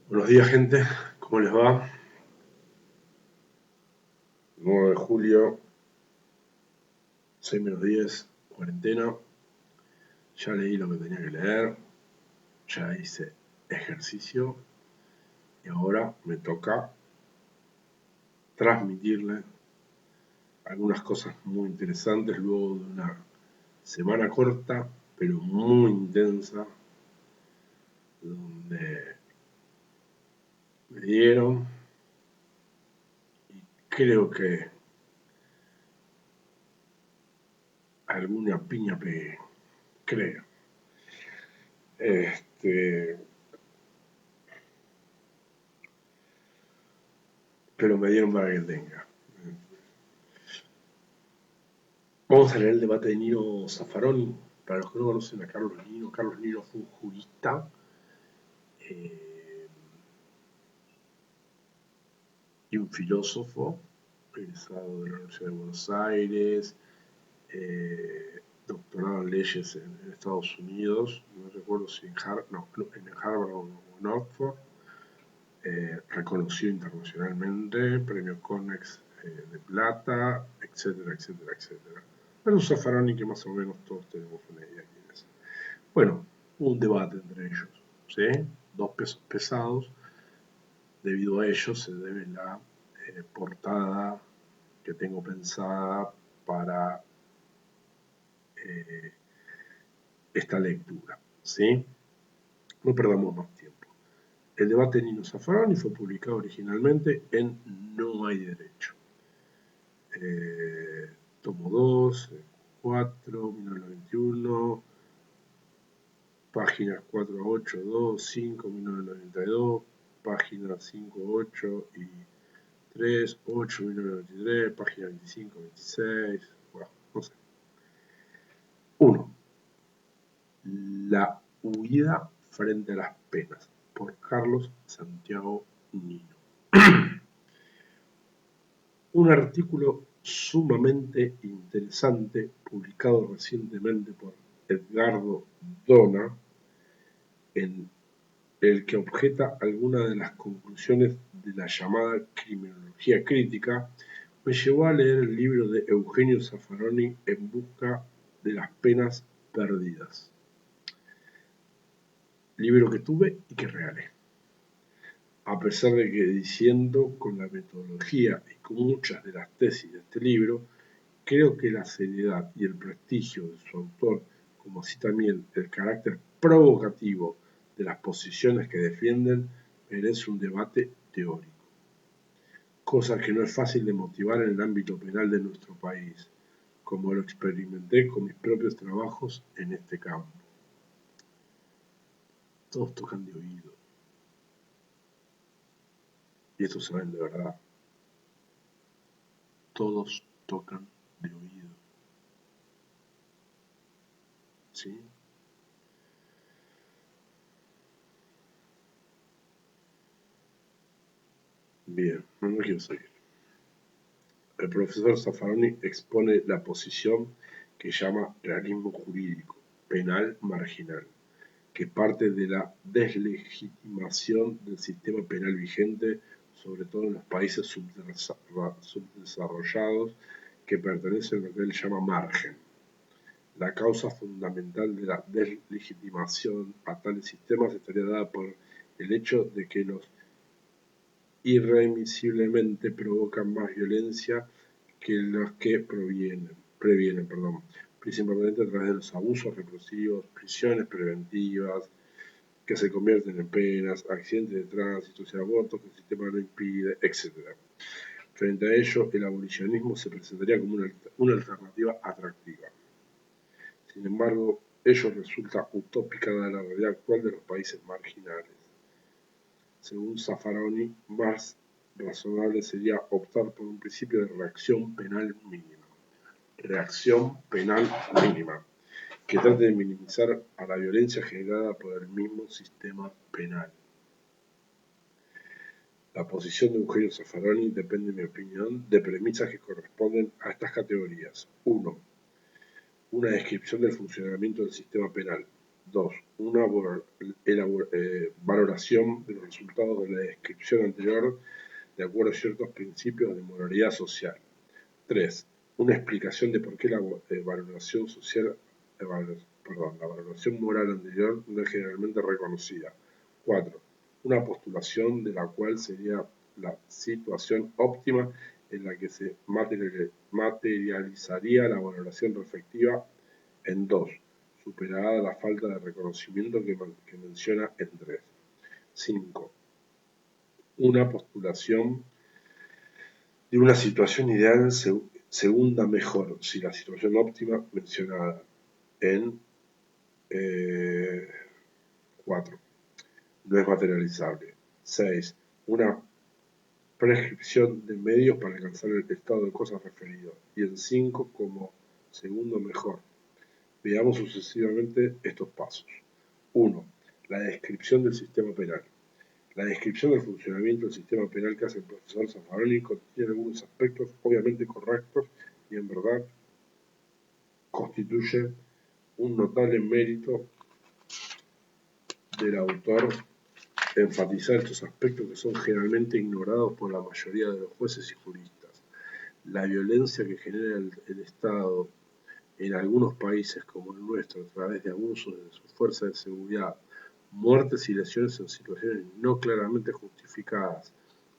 Buenos días, gente. ¿Cómo les va? 9 de julio, 6 menos 10, cuarentena. Ya leí lo que tenía que leer, ya hice ejercicio y ahora me toca transmitirle algunas cosas muy interesantes luego de una semana corta, pero muy intensa, donde me dieron y creo que alguna piña pegué, creo. Este, pero me dieron para que tenga. Vamos a leer el debate de Nino Zaffaroni. Para los que no conocen a Carlos Nino fue un jurista eh, y un filósofo, egresado de la Universidad de Buenos Aires, doctorado en leyes en Estados Unidos, no recuerdo si en Harvard o en Oxford, reconocido internacionalmente, premio Connex de plata, etcétera, etcétera, etcétera. Pero un Zaffaroni que más o menos todos tenemos una idea quién es. Bueno, hubo un debate entre ellos, ¿sí? Dos pesos pesados. Debido a ello se debe la portada que tengo pensada para eh, esta lectura, ¿sí? No perdamos más tiempo. El debate de Nino Zaffaroni fue publicado originalmente en No hay derecho. Tomo 2, 4, 1991, páginas 4 a 8, 2, 5, 1992, páginas 5, 8 y 3, 8, 1993, página 25, 26, bueno, no sé. 1. La huida frente a las penas, por Carlos Santiago Nino. Un artículo sumamente interesante publicado recientemente por Edgardo Dona, en el que objeta algunas de las conclusiones de la llamada criminología crítica, me llevó a leer el libro de Eugenio Zaffaroni En busca de las penas perdidas. Libro que tuve y que regalé. A pesar de que diciendo con la metodología y con muchas de las tesis de este libro, creo que la seriedad y el prestigio de su autor, como así también el carácter provocativo de las posiciones que defienden, merece un debate teórico, cosa que no es fácil de motivar en el ámbito penal de nuestro país, como lo experimenté con mis propios trabajos en este campo. Todos tocan de oído, y esto saben de verdad, todos tocan de oído, ¿sí? Bien, no quiero seguir. El profesor Zaffaroni expone la posición que llama realismo jurídico, penal marginal, que parte de la deslegitimación del sistema penal vigente, sobre todo en los países subdesarrollados que pertenecen a lo que él llama margen. La causa fundamental de la deslegitimación a tales sistemas estaría dada por el hecho de que los irremisiblemente provocan más violencia que los que previenen, principalmente a través de los abusos represivos, prisiones preventivas, que se convierten en penas, accidentes de tránsito, abortos que el sistema no impide, etc. Frente a ello, el abolicionismo se presentaría como una alternativa atractiva. Sin embargo, ello resulta utópica dada la realidad actual de los países marginales. Según Zaffaroni, más razonable sería optar por un principio de reacción penal mínima. Reacción penal mínima, que trate de minimizar a la violencia generada por el mismo sistema penal. La posición de Eugenio Zaffaroni depende, en mi opinión, de premisas que corresponden a estas categorías. 1. Una descripción del funcionamiento del sistema penal. 2. Una valoración de los resultados de la descripción anterior de acuerdo a ciertos principios de moralidad social. 3. Una explicación de por qué la valoración social, la valoración moral anterior no es generalmente reconocida. 4. Una postulación de la cual sería la situación óptima en la que se materializaría la valoración respectiva en 2, superada la falta de reconocimiento que menciona en 3. 5. Una postulación de una situación ideal segunda mejor si la situación óptima mencionada en 4 no es materializable. 6. Una prescripción de medios para alcanzar el estado de cosas referido. Y en 5 como segundo mejor. Veamos sucesivamente estos pasos. 1. La descripción del sistema penal. La descripción del funcionamiento del sistema penal que hace el profesor Zaffaroni contiene algunos aspectos obviamente correctos y en verdad constituye un notable mérito del autor enfatizar estos aspectos que son generalmente ignorados por la mayoría de los jueces y juristas. La violencia que genera el Estado en algunos países como el nuestro a través de abusos de sus fuerzas de seguridad, muertes y lesiones en situaciones no claramente justificadas,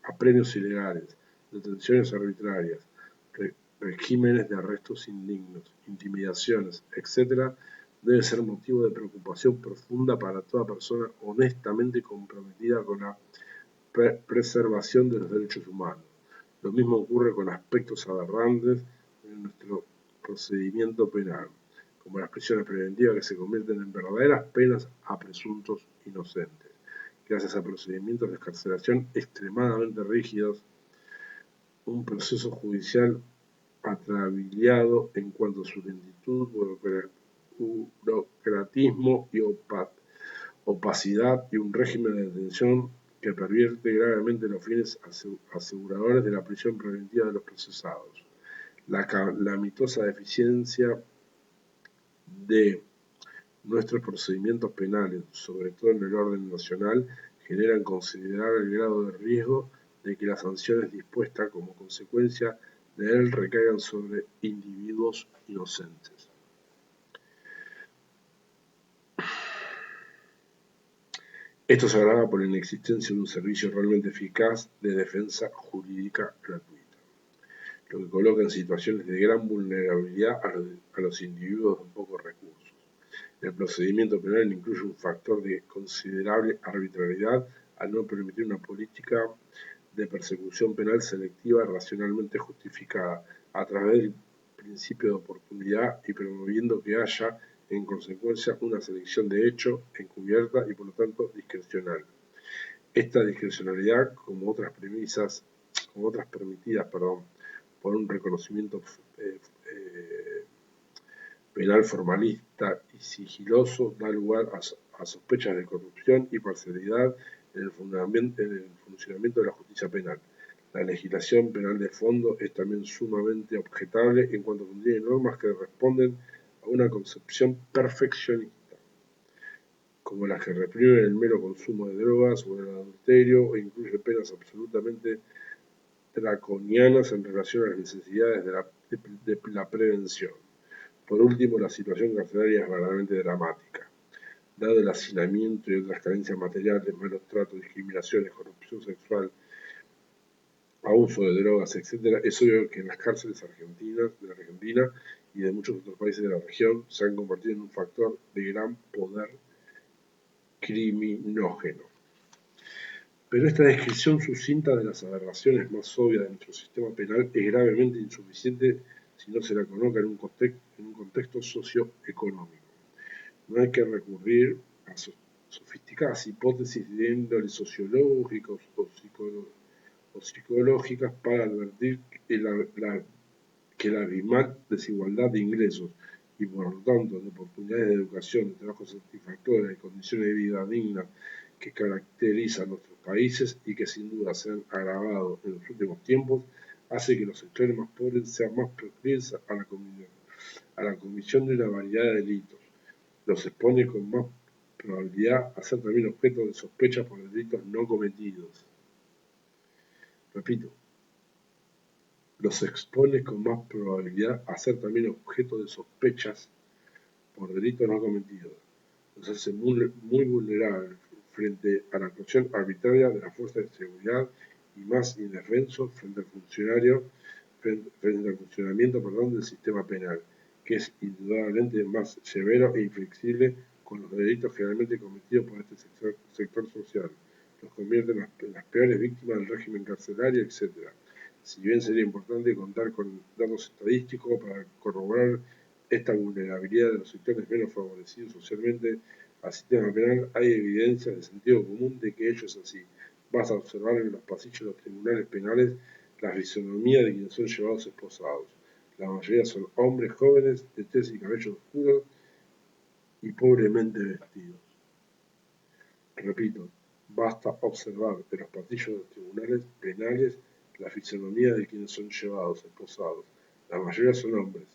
apremios ilegales, detenciones arbitrarias, regímenes de arrestos indignos, intimidaciones, etc., debe ser motivo de preocupación profunda para toda persona honestamente comprometida con la preservación de los derechos humanos. Lo mismo ocurre con aspectos aberrantes de nuestro procedimiento penal, como las prisiones preventivas que se convierten en verdaderas penas a presuntos inocentes, gracias a procedimientos de excarcelación extremadamente rígidos, un proceso judicial atrabiliado en cuanto a su lentitud, burocratismo y opacidad y un régimen de detención que pervierte gravemente los fines aseguradores de la prisión preventiva de los procesados. La calamitosa deficiencia de nuestros procedimientos penales, sobre todo en el orden nacional, generan considerable grado de riesgo de que las sanciones dispuestas como consecuencia de él recaigan sobre individuos inocentes. Esto se agrava por la inexistencia de un servicio realmente eficaz de defensa jurídica gratuita, lo que coloca en situaciones de gran vulnerabilidad a los individuos con pocos recursos. El procedimiento penal incluye un factor de considerable arbitrariedad al no permitir una política de persecución penal selectiva racionalmente justificada a través del principio de oportunidad y promoviendo que haya en consecuencia una selección de hecho encubierta y por lo tanto discrecional. Esta discrecionalidad, como otras permitidas por un reconocimiento penal formalista y sigiloso, da lugar a sospechas de corrupción y parcialidad en el funcionamiento de la justicia penal. La legislación penal de fondo es también sumamente objetable en cuanto contiene normas que responden a una concepción perfeccionista, como las que reprimen el mero consumo de drogas o el adulterio, o incluye penas absolutamente draconianas en relación a las necesidades de la prevención. Por último, la situación carcelaria es verdaderamente dramática. Dado el hacinamiento y otras carencias materiales, malos tratos, discriminaciones, corrupción sexual, abuso de drogas, etc., es obvio que en las cárceles argentinas, de la Argentina y de muchos otros países de la región se han convertido en un factor de gran poder criminógeno. Pero esta descripción sucinta de las aberraciones más obvias de nuestro sistema penal es gravemente insuficiente si no se la coloca en un contexto socioeconómico. No hay que recurrir a sofisticadas hipótesis de índole sociológicos o psicológicas para advertir que la abismal desigualdad de ingresos y por lo tanto de oportunidades de educación, de trabajo satisfactorio y condiciones de vida dignas que caracterizan nuestros países y que sin duda se han agravado en los últimos tiempos, hace que los sectores más pobres sean más proclives a la comisión de una variedad de delitos, los expone con más probabilidad a ser también objeto de sospecha por delitos no cometidos. Repito, los expone con más probabilidad a ser también objeto de sospechas por delitos no cometidos. Los hace muy vulnerables frente a la actuación arbitraria de las fuerzas de seguridad y más indefensos frente al funcionamiento del sistema penal, que es indudablemente más severo e inflexible con los delitos generalmente cometidos por este sector social. Los convierte en las peores víctimas del régimen carcelario, etc. Si bien sería importante contar con datos estadísticos para corroborar esta vulnerabilidad de los sectores menos favorecidos socialmente al sistema penal, hay evidencias de sentido común de que ello es así. Basta observar en los pasillos de los tribunales penales la fisonomía de quienes son llevados esposados. La mayoría son hombres jóvenes, de tez y cabello oscuros y pobremente vestidos. Repito, basta observar en los pasillos de los tribunales penales la fisonomía de quienes son llevados esposados. La mayoría son hombres,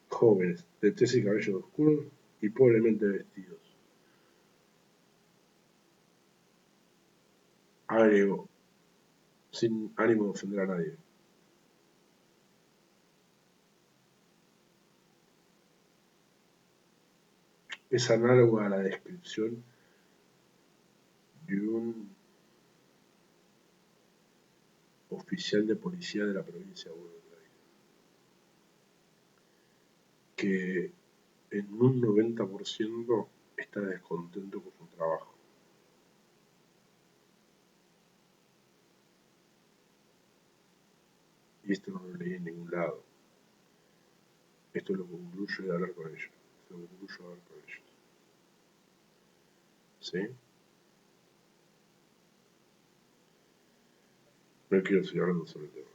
jóvenes, de tez y cabello oscuros y pobremente vestidos. Agregó, sin ánimo de ofender a nadie. Es análoga a la descripción de un oficial de policía de la provincia de Buenos Aires, que en un 90% está descontento con su trabajo. Y esto no lo leí en ningún lado. Esto lo concluyo de hablar con ellos. Lo concluyo de hablar con ellos. ¿Sí? No quiero seguir hablando sobre el tema.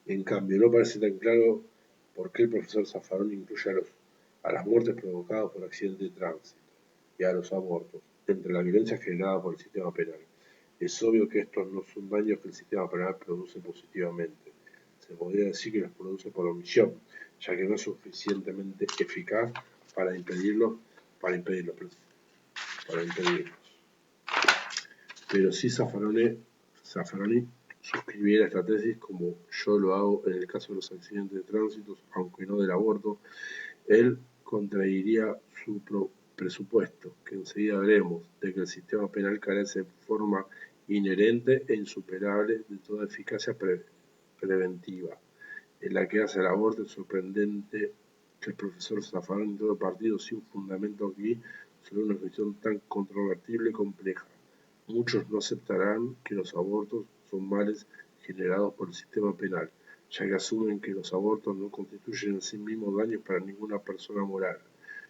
En cambio, no parece tan claro por qué el profesor Zaffaroni incluye a las muertes provocadas por accidentes de tránsito y a los abortos entre la violencia generada por el sistema penal. Es obvio que estos no son daños que el sistema penal produce positivamente. Se podría decir que los produce por omisión, ya que no es suficientemente eficaz para impedirlos. Pero sí Zaffaroni suscribiera esta tesis como yo lo hago en el caso de los accidentes de tránsito, aunque no del aborto. Él contrairía su presupuesto, que enseguida veremos, de que el sistema penal carece de forma inherente e insuperable de toda eficacia preventiva, en la que hace el aborto. Es sorprendente que el profesor Zaffaroni y todo el partido sin fundamento aquí sobre una cuestión tan controvertible y compleja. Muchos no aceptarán que los abortos son males generados por el sistema penal, ya que asumen que los abortos no constituyen en sí mismos daños para ninguna persona moral.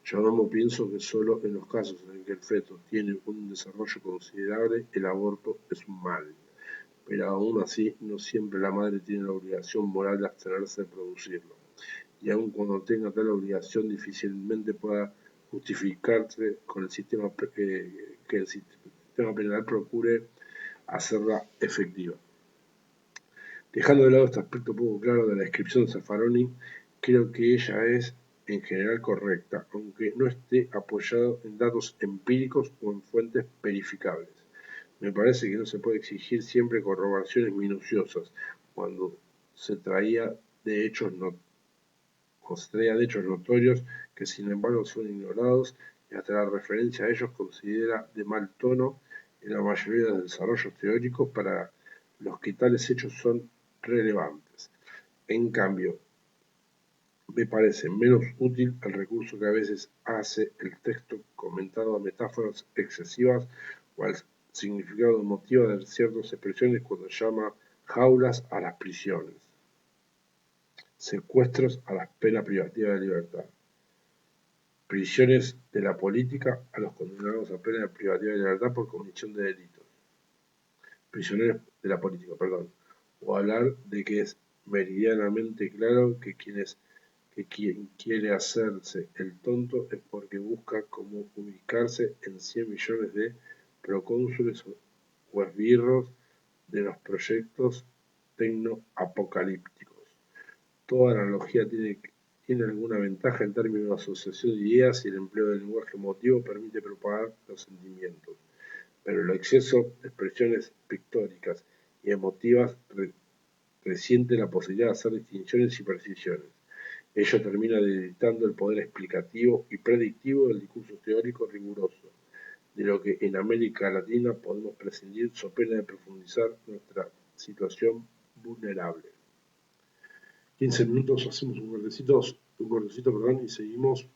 Yo mismo pienso que solo en los casos en que el feto tiene un desarrollo considerable, el aborto es un mal. Pero aún así, no siempre la madre tiene la obligación moral de abstenerse de producirlo. Y aun cuando tenga tal obligación, difícilmente pueda justificarse con el sistema que el sistema penal procure hacerla efectiva. Dejando de lado este aspecto poco claro de la descripción de Zaffaroni, creo que ella es en general correcta, aunque no esté apoyado en datos empíricos o en fuentes verificables. Me parece que no se puede exigir siempre corroboraciones minuciosas cuando se traía de hechos notorios que sin embargo son ignorados y hasta la referencia a ellos considera de mal tono en la mayoría de los desarrollos teóricos para los que tales hechos son relevantes. En cambio, me parece menos útil el recurso que a veces hace el texto comentado a metáforas excesivas o al significado emotivo de ciertas expresiones cuando llama jaulas a las prisiones, secuestros a las penas privativas de libertad, prisiones de la política a los condenados a pena privativa de libertad por comisión de delitos, prisioneros de la política, perdón, o hablar de que es meridianamente claro que quien quiere hacerse el tonto es porque busca cómo ubicarse en 100 millones de procónsules o esbirros de los proyectos tecnoapocalípticos. Toda analogía tiene tiene alguna ventaja en términos de asociación de ideas y el empleo del lenguaje emotivo permite propagar los sentimientos, pero el exceso de expresiones pictóricas y emotivas resiente la posibilidad de hacer distinciones y precisiones. Ello termina debilitando el poder explicativo y predictivo del discurso teórico riguroso, de lo que en América Latina podemos prescindir so pena de profundizar nuestra situación vulnerable. 15 minutos, hacemos un cortecito, perdón, y seguimos